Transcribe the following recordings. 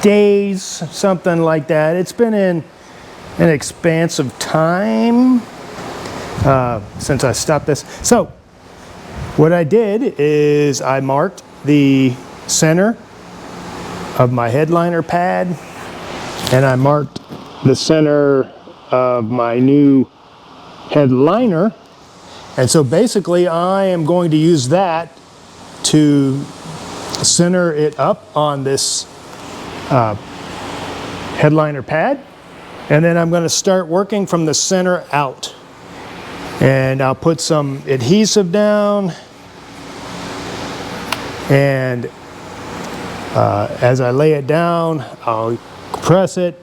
days, something like that. It's been in an expanse of time since I stopped this. So what I did is I marked the center of my headliner pad, and I marked the center of my new headliner. And so basically I am going to use that to center it up on this headliner pad. And then I'm going to start working from the center out. And I'll put some adhesive down, and as I lay it down, I'll press it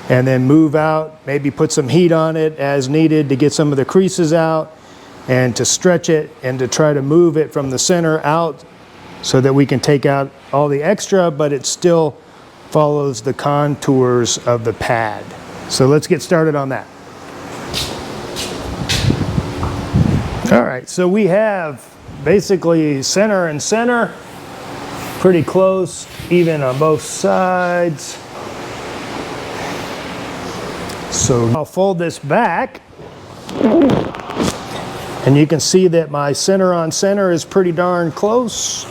and then move out, maybe put some heat on it as needed to get some of the creases out and to stretch it and to try to move it from the center out so that we can take out all the extra, but it still follows the contours of the pad. So let's get started on that. All right, so we have basically center and center, pretty close, even on both sides. So I'll fold this back, and you can see that my center on center is pretty darn close.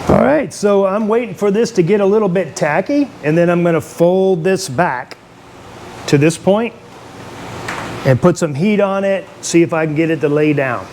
All right, so I'm waiting for this to get a little bit tacky, and then I'm going to fold this back to this point and put some heat on it, see if I can get it to lay down.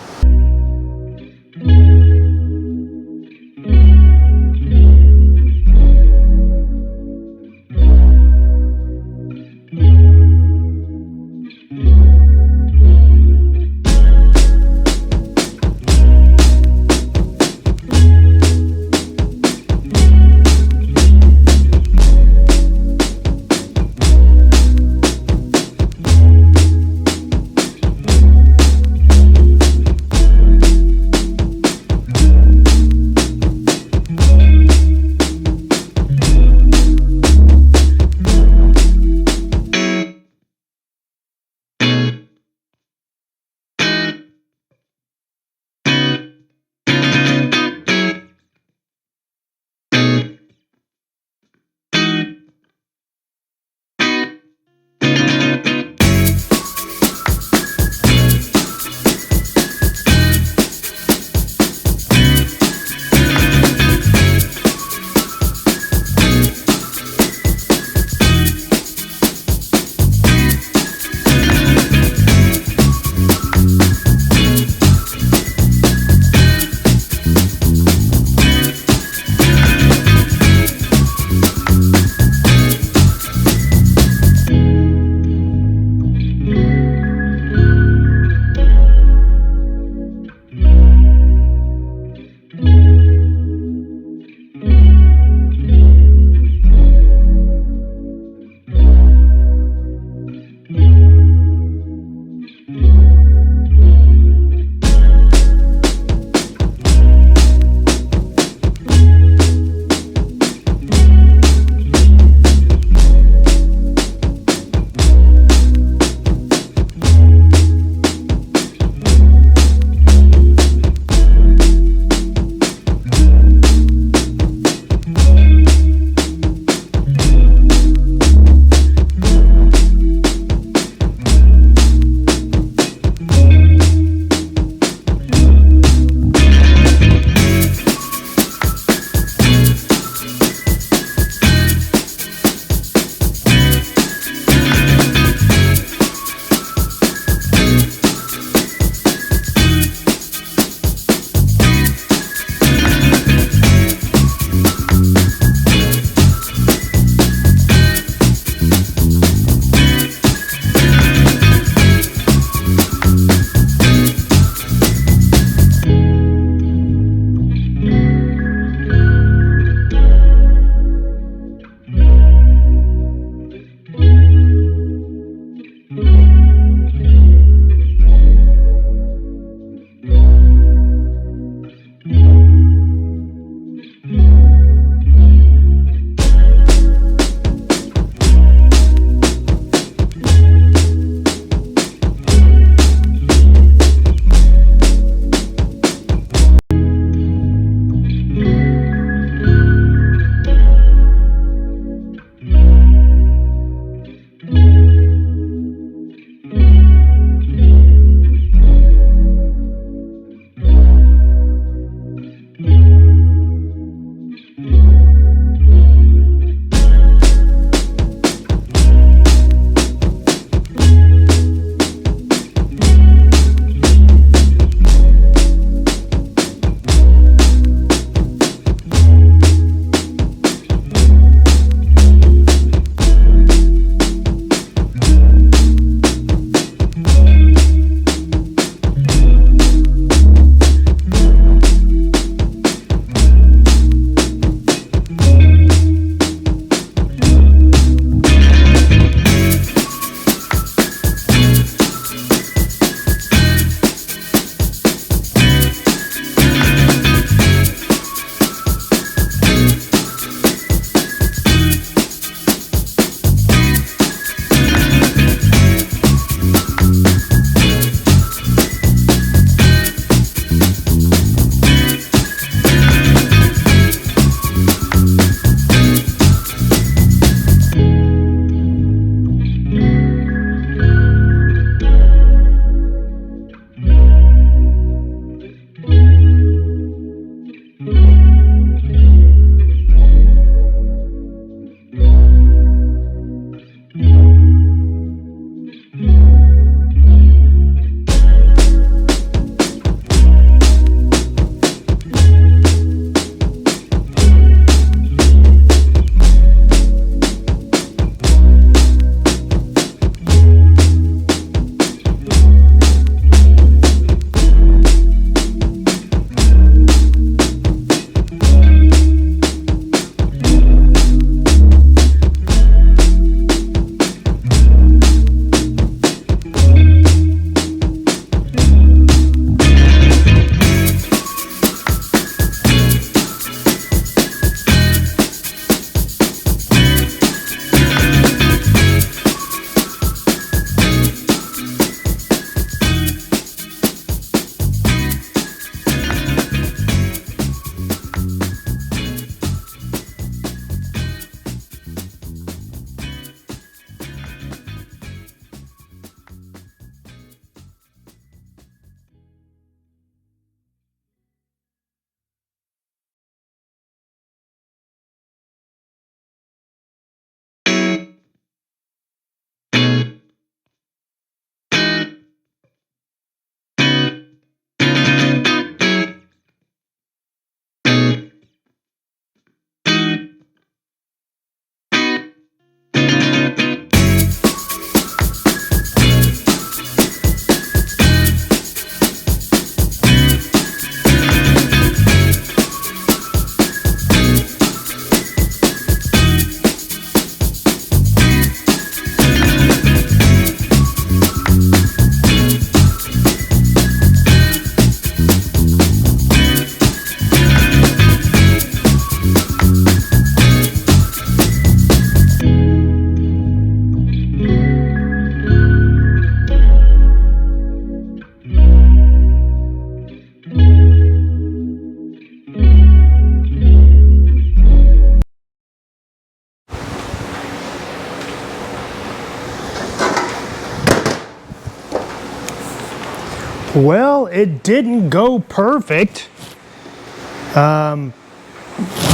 Well, it didn't go perfect.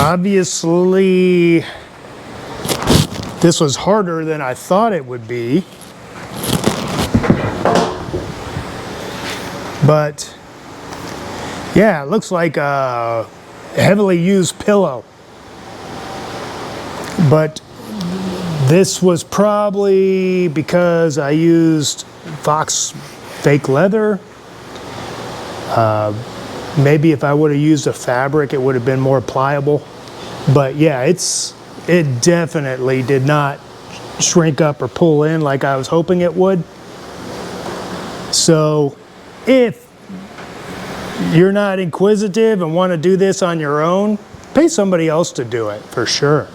Obviously, this was harder than I thought it would be. But yeah, it looks like a heavily used pillow. But this was probably because I used Fox fake leather. Maybe if I would have used a fabric, it would have been more pliable. But yeah, it definitely did not shrink up or pull in like I was hoping it would. So if you're not inquisitive and want to do this on your own, pay somebody else to do it for sure.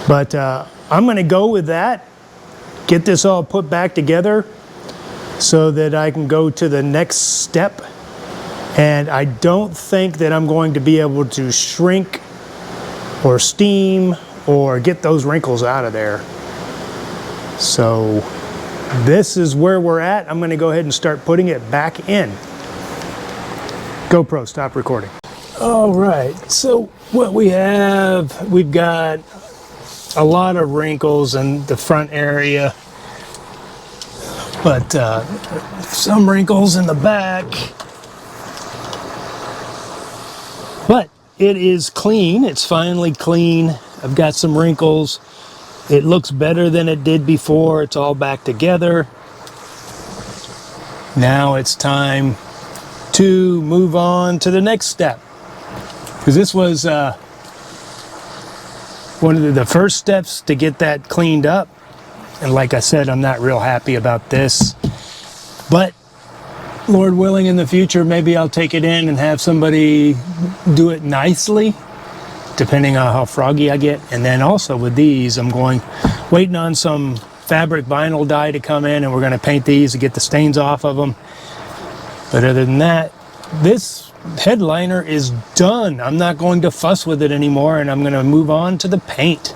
But I'm going to go with that, get this all put back together so that I can go to the next step. And I don't think that I'm going to be able to shrink or steam or get those wrinkles out of there. So this is where we're at. I'm going to go ahead and start putting it back in. GoPro, stop recording. All right, so what we have, we've got a lot of wrinkles in the front area, but some wrinkles in the back. But it is clean. It's finally clean. I've got some wrinkles. It looks better than it did before. It's all back together. Now it's time to move on to the next step. Because this was one of the first steps to get that cleaned up. And like I said, I'm not real happy about this. But Lord willing, in the future, maybe I'll take it in and have somebody do it nicely, depending on how froggy I get. And then also with these, I'm waiting on some fabric vinyl dye to come in, and we're going to paint these to get the stains off of them. But other than that, this headliner is done. I'm not going to fuss with it anymore, and I'm going to move on to the paint.